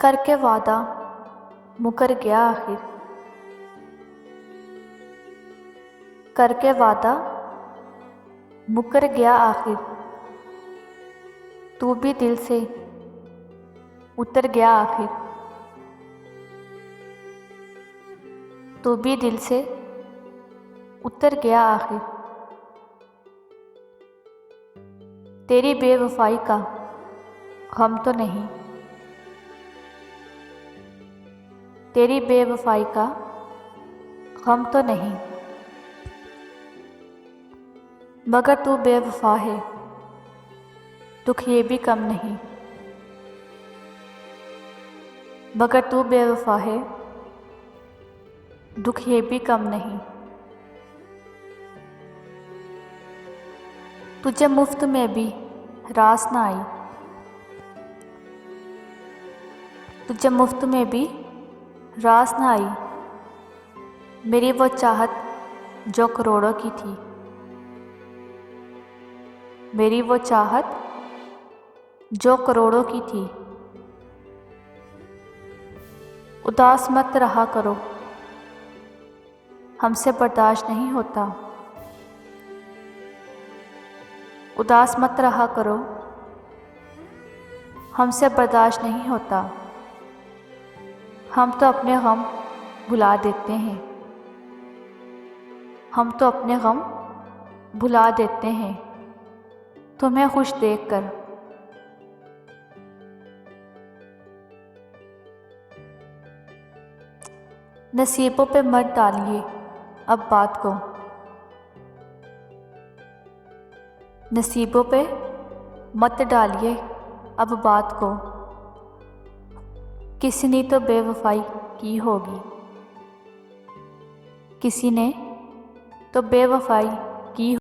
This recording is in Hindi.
करके वादा मुकर गया आखिर। करके वादा मुकर गया आखिर। तू भी दिल से उतर गया आखिर। तू भी दिल से उतर गया आखिर। तेरी बेवफाई का गम तो नहीं। तेरी बेवफाई का गम तो नहीं, मगर तू बेवफा है, दुख ये भी कम नहीं। मगर तू बेवफा है, दुख ये भी कम नहीं। तुझे मुफ्त में भी रास ना आई। तुझे मुफ्त में भी रास ना आई। मेरी वो चाहत जो करोड़ों की थी। मेरी वो चाहत जो करोड़ों की थी। उदास मत रहा करो, हमसे बर्दाश्त नहीं होता। उदास मत रहा करो, हमसे बर्दाश्त नहीं होता। हम तो अपने गम भुला देते हैं। हम तो अपने गम भुला देते हैं तुम्हें खुश देखकर। नसीबों पे मत डालिए अब बात को। नसीबों पे मत डालिए अब बात को। किसी ने तो बेवफाई की होगी। किसी ने तो बेवफाई की